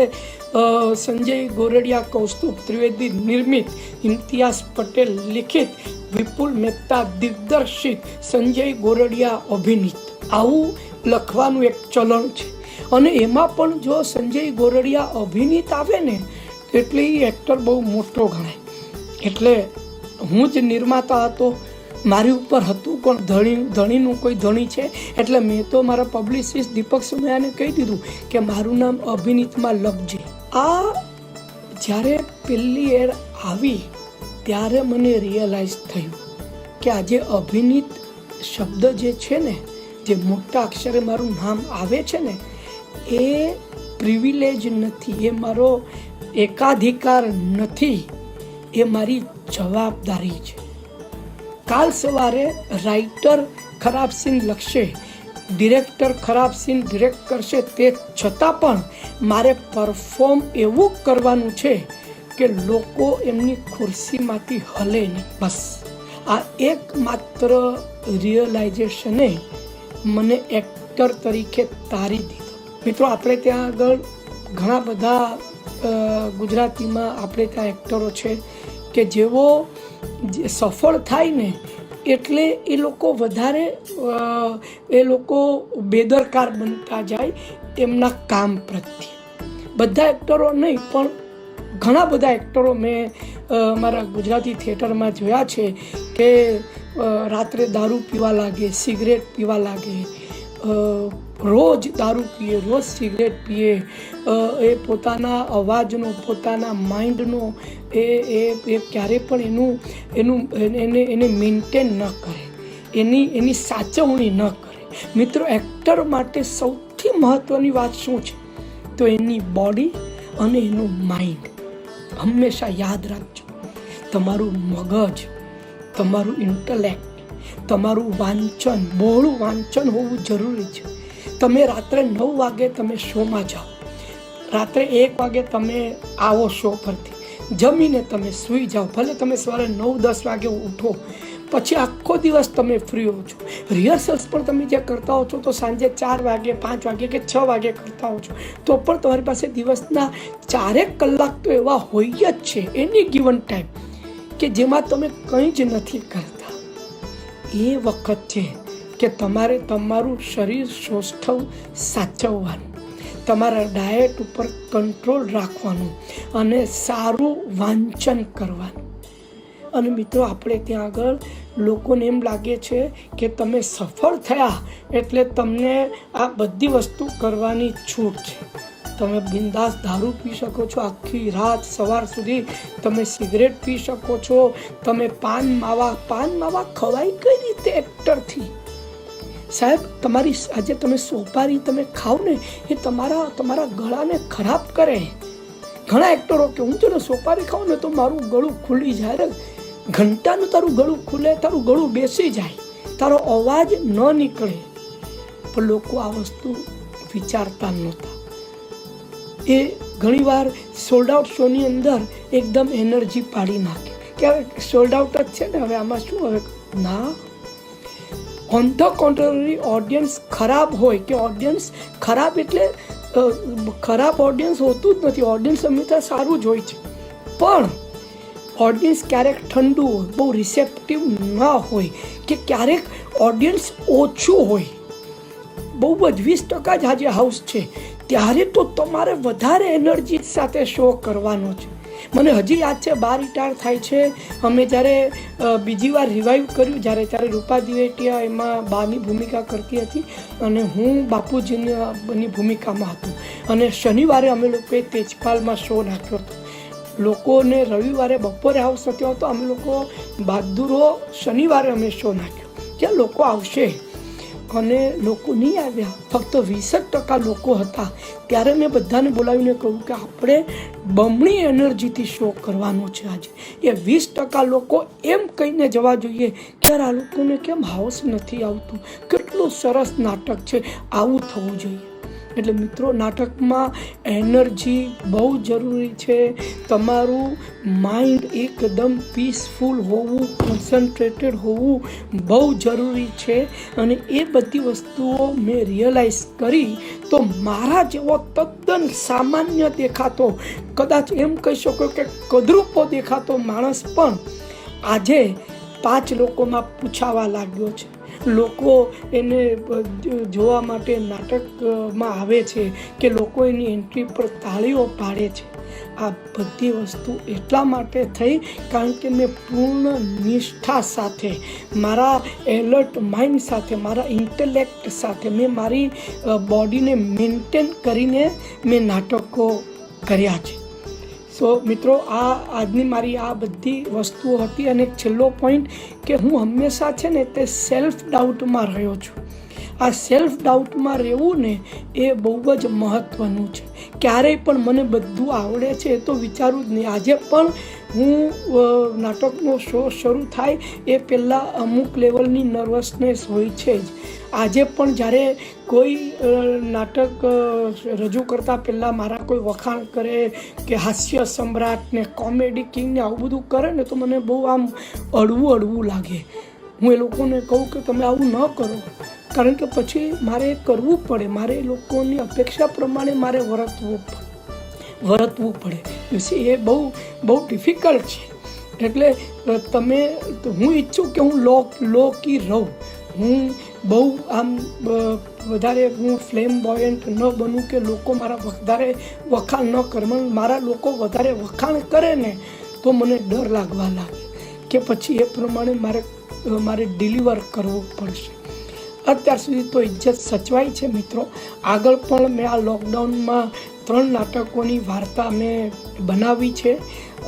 સંજય ગોરડિયા કૌસ્તુભ ત્રિવેદી નિર્મિત, ઇમ્તિયાઝ પટેલ લિખિત, વિપુલ મહેતા દિગ્દર્શિત, સંજય ગોરડિયા અભિનીત, આવું લખવાનું એક ચલણ છે. અને એમાં પણ જો સંજય ગોરડિયા અભિનીત આવે ને એટલે એ એક્ટર બહુ મોટો ગણાય. એટલે હું જ નિર્માતા હતો, મારી ઉપર હતું કોણ, ધણીનું કોઈ ધણી છે. એટલે મેં તો મારા પબ્લિસિસ્ટ દીપક સુમૈયાને કહી દીધું કે મારું નામ અભિનીતમાં લખજે. આ જ્યારે પહેલી એડ આવી ત્યારે મને રિયલાઇઝ થયું કે આજે અભિનીત શબ્દ જે છે ને, જે મોટા અક્ષરે મારું નામ આવે છે ને, એ પ્રિવિલેજ નથી, એ મારો એકાધિકાર નથી, એ મારી જવાબદારી છે. કાલ સવારે રાઇટર ખરાબ સીન લખશે, ડિરેક્ટર ખરાબ સીન ડિરેક્ટ કરશે, તે છતાં પણ મારે પરફોર્મ એવું કરવાનું છે કે લોકો એમની ખુરશીમાંથી હલે નહીં. બસ આ એકમાત્ર રિયલાઇઝેશને મને એક્ટર તરીકે તારી દીધો. મિત્રો, આપણે ત્યાં આગળ ઘણા બધા ગુજરાતીમાં આપણે ત્યાં એક્ટરો છે કે જેઓ સફળ થાય ને એટલે એ લોકો વધારે બેદરકાર બનતા જાય એમના કામ પ્રત્યે. બધા એક્ટરો નહીં પણ ઘણા બધા એક્ટરો મેં મારા ગુજરાતી થિયેટરમાં જોયા છે કે રાત્રે દારૂ પીવા લાગે, સિગરેટ પીવા લાગે, રોજ દારૂ પીએ, રોજ સિગરેટ પીએ, એ પોતાના અવાજનો, પોતાના માઇન્ડનો એ ક્યારે પણ એને મેન્ટેન ન કરે, એની સાચવણી ન કરે. મિત્રો, એક્ટર માટે સૌથી મહત્ત્વની વાત શું છે તો એની બોડી અને એનું માઇન્ડ. હંમેશા યાદ રાખજો, તમારું મગજ, તમારું ઇન્ટેલેક્ટ, તમારું વાંચન, બહોળું વાંચન હોવું જરૂરી છે. તમે રાત્રે 9 વાગે તમે શોમાં જાઓ, રાત્રે 1 વાગે તમે આવો શો પરથી, જમીને તમે સૂઈ જાઓ, ભલે તમે સવારે 9-10 વાગે ઉઠો, પછી આખો દિવસ તમે ફ્રી હો છો. રિહર્સલ્સ પણ તમે જે કરતા હો છો તો સાંજે 4 વાગે 5 વાગે કે 6 વાગે કરતા હો છો, તો પણ તમારી પાસે દિવસના 4 કલાક તો એવા હોય જ છે એની ગિવન ટાઈમ કે જેમાં તમે કંઈ જ નથી કરતા. એ વખત છે કે તમારે તમારું શરીર સ્વાસ્થ્ય સાચવવાનું, તમારા ડાયટ ઉપર કંટ્રોલ રાખવાનું અને સારું વાંચન કરવાનું. અને મિત્રો, આપણે ત્યાં આગળ લોકોને એમ લાગે છે કે તમે સફળ થયા એટલે તમને આ બધી વસ્તુ કરવાની છૂટ છે. તમે બિંદાસ દારૂ પી શકો છો, આખી રાત સવાર સુધી તમે સિગરેટ પી શકો છો, તમે પાન માવા ખવાય કઈ રીતે એક્ટરથી? સાહેબ, તમારી આજે તમે સોપારી તમે ખાઓ ને એ તમારા ગળાને ખરાબ કરે. ઘણા એક્ટરો કે હું જો સોપારી ખાઉં ને તો મારું ગળું ખુલી જાય, ઘંટાનું તારું ગળું ખુલે, તારું ગળું બેસી જાય, તારો અવાજ ન નીકળે. પણ લોકો આ વસ્તુ વિચારતા નહોતા. એ ઘણીવાર સોલ્ડ આઉટ શોની અંદર એકદમ એનર્જી પાડી નાખે કે હવે સોલ્ડ આઉટ જ છે ને, હવે આમાં શું, હવે ના. ઓન ધ કોન્ટ્રરી, ઓડિયન્સ ખરાબ હોય કે ઓડિયન્સ ખરાબ એટલે ખરાબ ઓડિયન્સ હોતું જ નથી. ઓડિયન્સ હંમેશા સારું જ હોય છે, પણ ઓડિયન્સ ક્યારેક ઠંડુ હોય, બહુ રિસેપ્ટિવ ના હોય, કે ક્યારેક ઓડિયન્સ ઓછું હોય. બહુ જ 20% જ આજે હાઉસ છે, ત્યારે તો તમારે વધારે એનર્જી સાથે શો કરવાનો છે. મને હજી યાદ છે, 12 રિટાયર થાય છે, અમે જ્યારે બીજી વાર રિવાઇવ કર્યું, ત્યારે રૂપા દિવેટિયા એમાં બાની ભૂમિકા કરતી હતી અને હું બાપુજીની ભૂમિકામાં હતું. અને શનિવારે અમે લોકોએ તેજપાલમાં શો નાખ્યો હતો. લોકોને રવિવારે બપોરે હાઉસ નથી આવતો, અમે લોકો બહાદુરો શનિવારે અમે શો નાખ્યો, જ્યાં લોકો આવશે. અને લોકો નહીં આવ્યા, ફક્ત 20% લોકો હતા. ત્યારે મેં બધાને બોલાવીને કહ્યું કે આપણે બમણી એનર્જીથી શો કરવાનો છે આજે. એ 20% લોકો એમ કહીને જવા જોઈએ કે યાર આ લોકોને કેમ હાઉસ નથી આવતું, કેટલું સરસ નાટક છે, આવું થવું જોઈએ. એટલે મિત્રો, નાટકમાં એનર્જી બહુ જરૂરી છે. તમારું માઇન્ડ એકદમ પીસફુલ હોવું, કોન્સન્ટ્રેટેડ હોવું બહુ જરૂરી છે. અને એ બધી વસ્તુઓ મેં રિયલાઇઝ કરી તો મારા જેવો તદ્દન સામાન્ય દેખાતો, કદાચ એમ કહી શકો કે કદરૂપો દેખાતો માણસ પણ આજે 5 લોકોમાં પૂછાવા લાગ્યો છે. લોકો એને જોવા માટે નાટકમાં આવે છે કે લોકો એની એન્ટ્રી પર તાળીઓ પાડે છે. આ બધી વસ્તુ એટલા માટે થઈ કારણ કે મેં પૂર્ણ નિષ્ઠા સાથે, મારા એલર્ટ માઇન્ડ સાથે, મારા ઇન્ટેલેક્ટ સાથે મેં મારી બોડીને મેન્ટેન કરીને મેં નાટકો કર્યા છે. સો મિત્રો, આ આજની મારી આ બધી વસ્તુઓ હતી. અને એક છેલ્લો પોઈન્ટ કે હું હંમેશા છે ને તે સેલ્ફ ડાઉટમાં રહ્યો છું. આ સેલ્ફ ડાઉટમાં રહેવું ને એ બહુ જ મહત્ત્વનું છે. ક્યારેય પણ મને બધું આવડે છે એ તો વિચારું જ નહીં. આજે પણ હું નાટકનો શો શરૂ થાય એ પહેલાં અમુક લેવલની નર્વસનેસ હોય છે જ. આજે પણ જ્યારે કોઈ નાટક રજૂ કરતાં પહેલાં મારા કોઈ વખાણ કરે કે હાસ્ય સમ્રાટ ને કોમેડી કિંગ ને આવું બધું કરે ને તો મને બહુ આમ અડવું લાગે. હું એ લોકોને કહું કે તમે આવું ન કરો, કારણ કે પછી મારે કરવું પડે, મારે એ લોકોની અપેક્ષા પ્રમાણે મારે વર્તવું પડે. એ બહુ ડિફિકલ્ટ છે. એટલે હું ઈચ્છું કે હું લોકી રહું. હું બહુ આમ વધારે હું ફ્લેમ બોયન્ટ ન બનું કે લોકો મારા વધારે વખાણ ન કરે. મારા લોકો વધારે વખાણ કરે ને તો મને ડર લાગવા લાગે કે પછી એ પ્રમાણે મારે ડિલિવર કરવું પડશે. અત્યાર સુધી તો ઇજ્જત સચવાઈ છે મિત્રો. આગળ પણ મેં આ લોકડાઉનમાં 3 નાટકોની વાર્તા મેં બનાવી છે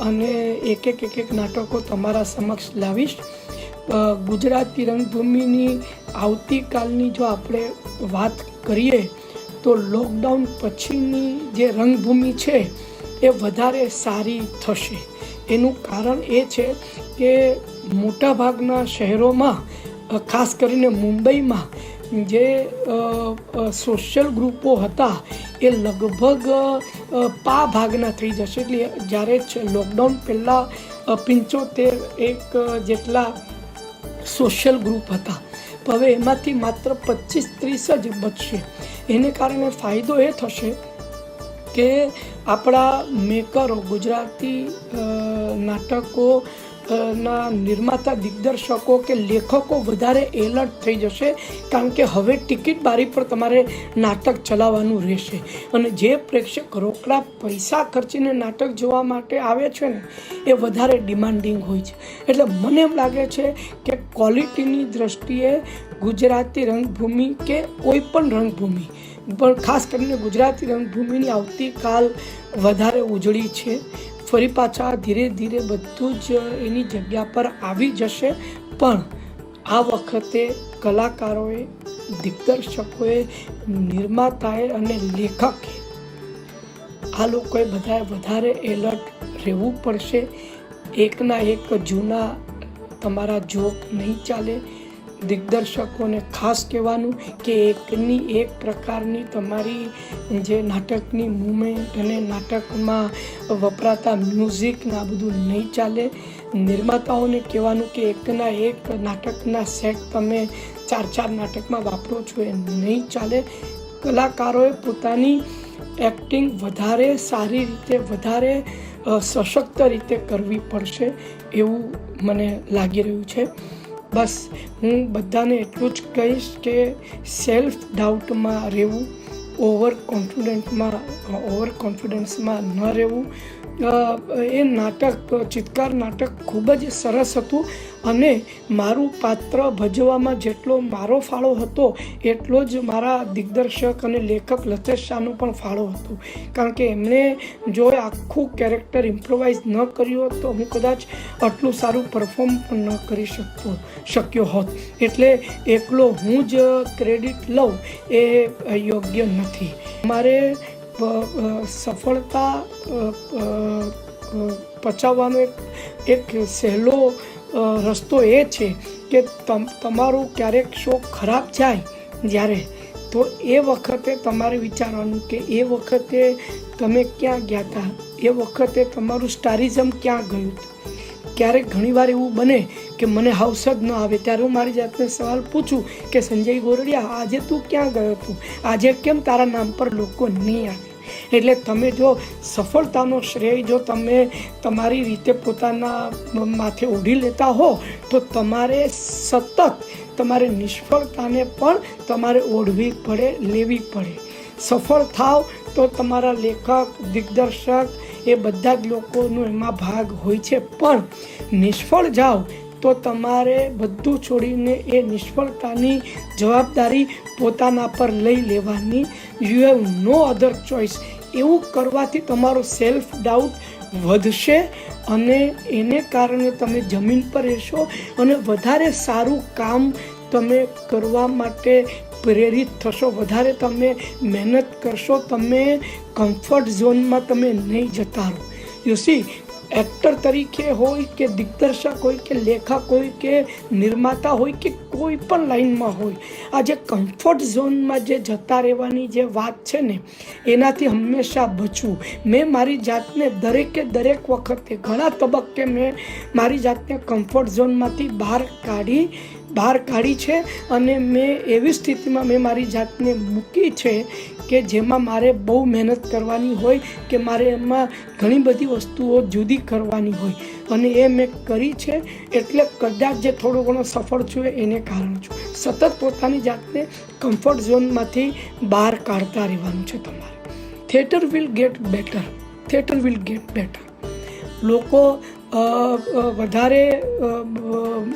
અને એક નાટકો તમારા સમક્ષ લાવીશ. ગુજરાતી રંગભૂમિની આવતીકાલની જો આપણે વાત કરીએ તો લોકડાઉન પછીની જે રંગભૂમિ છે એ વધારે સારી થશે. એનું કારણ એ છે કે મોટાભાગના શહેરોમાં, ખાસ કરીને મુંબઈમાં જે સોશિયલ ગ્રુપો હતા એ લગભગ ભાગના થઈ જશે. એટલે જ્યારે લોકડાઉન પહેલાં 75 જેટલા સોશિયલ ગ્રુપ હતા, હવે એમાંથી માત્ર 25-30 જ બચશે. એને કારણે ફાયદો એ થશે કે આપણા મેકરો, ગુજરાતી નાટકો ના નિર્માતા, દિગ્દર્શકો કે લેખકો વધારે એલર્ટ થઈ જશે, કારણ કે હવે ટિકિટ બારી પર તમારે નાટક ચલાવવાનું રહેશે. અને જે પ્રેક્ષક રોકડા પૈસા ખર્ચીને નાટક જોવા માટે આવે છે ને, એ વધારે ડિમાન્ડિંગ હોય છે. એટલે મને એમ લાગે છે કે ક્વોલિટીની દ્રષ્ટિએ ગુજરાતી રંગભૂમિ કે કોઈ પણ રંગભૂમિ, પણ ખાસ કરીને ગુજરાતી રંગભૂમિની આવતીકાલ વધારે ઉજળી છે. ફરી પાછા ધીરે ધીરે બધું જ એની જગ્યા પર આવી જશે. પણ આ વખતે કલાકારોએ, દિગ્દર્શકોએ, નિર્માતાએ અને લેખકે, આ લોકોએ બધાએ વધારે એલર્ટ રહેવું પડશે. એકના એક જૂના તમારા જોક નહીં ચાલે. દિગ્દર્શકોને ખાસ કહેવાનું કે એકની એક પ્રકારની તમારી જે નાટકની મુવમેન્ટ અને નાટકમાં વપરાતા મ્યુઝિક આ બધું નહીં ચાલે. નિર્માતાઓને કહેવાનું કે એકના એક નાટકના સેટ તમે 4 નાટકમાં વાપરો છો, એ નહીં ચાલે. કલાકારોએ પોતાની એક્ટિંગ વધારે સારી રીતે, વધારે સશક્ત રીતે કરવી પડશે એવું મને લાગી રહ્યું છે. બસ હું બધાને એટલું જ કહીશ કે સેલ્ફ ડાઉટમાં રહેવું, ઓવર કોન્ફિડન્સમાં ન રહેવું. એ નાટક, ચિત્કાર નાટક ખૂબ જ સરસ હતું અને મારું પાત્ર ભજવવામાં જેટલો મારો ફાળો હતો એટલો જ મારા દિગ્દર્શક અને લેખક લતેશ શાહનો પણ ફાળો હતો. કારણ કે એમણે જો આખું કેરેક્ટર ઇમ્પ્રોવાઇઝ ન કર્યું હોત તો હું કદાચ આટલું સારું પરફોર્મ પણ ન કરી શક્યો હોત. એટલે એકલો હું જ ક્રેડિટ લઉં એ યોગ્ય નથી. મારે સફળતા પચાવવાનો એક સહેલો રસ્તો એ છે કે તમારું ક્યારેક શો ખરાબ જાય જ્યારે, તો એ વખતે તમારે વિચારવાનું કે એ વખતે તમે ક્યાં ગયા હતા, એ વખતે તમારું સ્ટારિઝમ ક્યાં ગયું હતું. ક્યારેક ઘણીવાર એવું બને કે મને હાઉસ જ ન આવે, ત્યારે હું મારી જાતને સવાલ પૂછું કે સંજય ગોરડિયા, આજે તું ક્યાં ગયો હતું, આજે કેમ તારા નામ પર લોકો નહીં આવે. એટલે તમે જો સફળતાનો શ્રેય જો તમે તમારી રીતે પોતાના માથે ઓઢી લેતા હો, તો તમારે સતત તમારે નિષ્ફળતાને પણ તમારે ઓઢવી પડે, લેવી પડે. સફળ થાવ તો તમારા લેખક, દિગ્દર્શક એ બધા જ લોકોનો એમાં ભાગ હોય છે, પણ નિષ્ફળ જાઓ તો તમારે બધું છોડીને એ નિષ્ફળતાની જવાબદારી પોતાના પર લઈ લેવાની. You have no other choice. એવું કરવાથી તમારો સેલ્ફ ડાઉટ વધશે અને એને કારણે તમે જમીન પર રહેશો અને વધારે સારું કામ તમે કરવા માટે પ્રેરિત થશો, વધારે તમે મહેનત કરશો. તમે કમ્ફર્ટ ઝોનમાં તમે નહીં જતા રહો. યુ સી, એક્ટર તરીકે હોય કે દિગ્દર્શક હોય કે લેખક હોય કે નિર્માતા હોય કે કોઈ પણ લાઈનમાં હોય, આ જે કમ્ફર્ટ ઝોનમાં જે જતા રહેવાની જે વાત છે ને, એનાથી હંમેશા બચવું. મેં મારી જાતને દરેક વખતે ઘણા તબક્કે મેં મારી જાતને કમ્ફર્ટ ઝોનમાંથી બહાર કાઢી છે અને મેં એવી સ્થિતિમાં મેં મારી જાતને મૂકી છે કે જેમાં મારે બહુ મહેનત કરવાની હોય, કે મારે એમાં ઘણી બધી વસ્તુઓ જુદી કરવાની હોય, અને એ મેં કરી છે. એટલે કદાચ જે થોડો ઘણો સફળ છું એને કારણે છું. સતત પોતાની જાતને કમ્ફર્ટ ઝોનમાંથી બહાર કાઢતા રહેવાનું છે તમારે. Theatre will get better. લોકો વધારે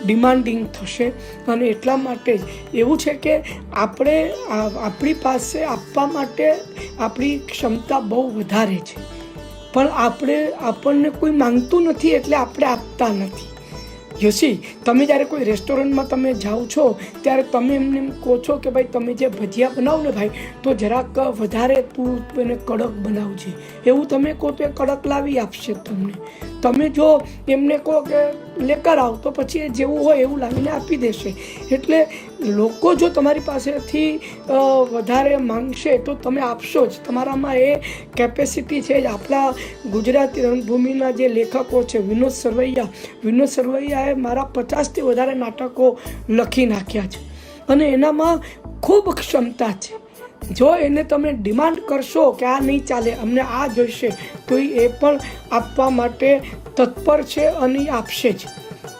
ડિમાન્ડિંગ થશે અને એટલા માટે જ એવું છે કે આપણી પાસે આપવા માટે આપણી ક્ષમતા બહુ વધારે છે, પણ આપણને કોઈ માંગતું નથી એટલે આપણે આપતા નથી. યુસી, તમે જ્યારે કોઈ રેસ્ટોરન્ટમાં તમે જાઓ છો ત્યારે તમે એમને એમ કહો છો કે ભાઈ તમે જે ભજીયા બનાવો ને ભાઈ, તો જરાક વધારે તું એને કડક બનાવજે. એવું તમે કહો તો એ કડક લાવી આપશે તમને. તમે જો એમને કહો કે લેકર આવ તો પછી એ જેવું હોય એવું લાવીને આપી દેશે. એટલે લોકો જો તમારી પાસેથી વધારે માંગશે તો તમે આપશો જ. તમારામાં એ કેપેસિટી છે જ. આપણા ગુજરાતી રંગભૂમિના જે લેખકો છે, વિનોદ સરવૈયાએ મારા 50થી વધારે નાટકો લખી નાખ્યા છે અને એનામાં ખૂબ ક્ષમતા છે. જો એને તમે ડિમાન્ડ કરશો કે આ નહીં ચાલે, અમને આ જોઈશે, તો એ પણ આપવા માટે તત્પર છે અને આપશે જ.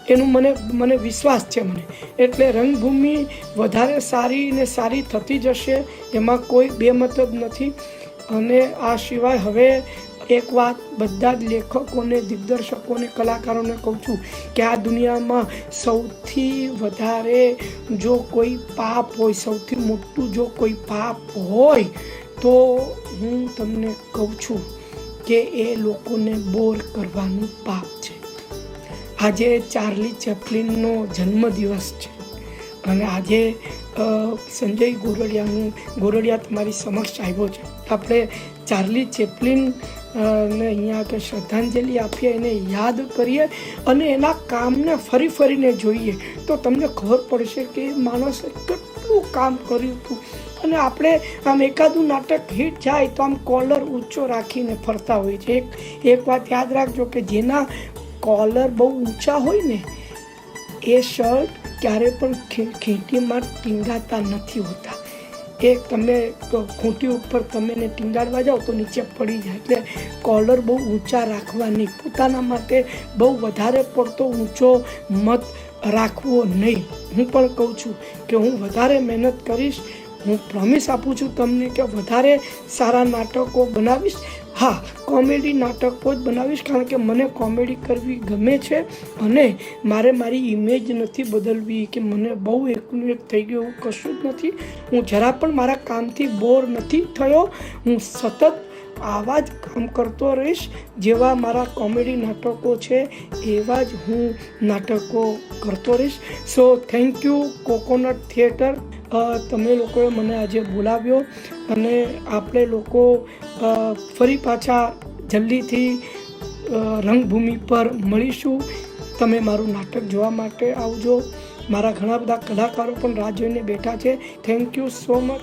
એનું મને વિશ્વાસ છે મને. એટલે રંગભૂમિ વધારે સારી ને સારી થતી જશે, એમાં કોઈ બેમત જ નથી. અને આ સિવાય હવે એક વાત બધા જ લેખકોને, દિગ્દર્શકોને, કલાકારોને કહું છું કે આ દુનિયામાં સૌથી વધારે જો કોઈ પાપ હોય, સૌથી મોટું જો કોઈ પાપ હોય તો હું તમને કહું છું કે એ લોકોને બોર કરવાનું પાપ છે. આજે ચાર્લી ચેપ્લિનનો જન્મદિવસ છે અને આજે સંજય ગોરડિયા તમારી સમક્ષ આવ્યો છે. આપણે ચાર્લી ચેપ્લિન ને અહીંયા કે શ્રદ્ધાંજલિ આપીએ, એને યાદ કરીએ અને એના કામને ફરીને જોઈએ તો તમને ખબર પડશે કે માણસે કેટલું કામ કર્યું હતું. અને આપણે આમ એકાદું નાટક હિટ જાય તો આમ કોલર ઊંચો રાખીને ફરતા હોય છે. એક વાત યાદ રાખજો કે જેના કોલર બહુ ઊંચા હોય ને એ શર્ટ ક્યારે પણ ખીંટીમાં ટીંગાતા નથી હોતા. એ તમે ખૂંટી ઉપર તમે એને ટીંગાડવા જાઓ તો નીચે પડી જાય. એટલે કોલર બહુ ઊંચા રાખવા નહીં, પોતાના માટે બહુ વધારે પડતો ઊંચો મત રાખવો નહીં. હું પણ કહું છું કે હું વધારે મહેનત કરીશ. હું પ્રોમિસ આપું છું તમને કે વધારે સારા નાટકો બનાવીશ. હા, કોમેડી નાટકો જ બનાવીશ, કારણ કે મને કોમેડી કરવી ગમે છે અને મારી ઇમેજ નથી બદલવી કે મને બહુ એકનું એક થઈ ગયું, એવું કશું જ નથી. હું જરા પણ મારા કામથી બોર નથી થયો. હું સતત આવા જ કામ કરતો રહીશ. જેવા મારા કોમેડી નાટકો છે એવા જ હું નાટકો કરતો રહીશ. So thank you coconut theatre, તમે લોકોએ મને આજે બોલાવ્યો અને આપણે લોકો ફરી પાછા જલ્દીથી રંગભૂમિ પર મળીશું. તમે મારું નાટક જોવા માટે આવજો. મારા ઘણા બધા કલાકારો પણ રાહ જોઈને બેઠા છે. Thank you so much.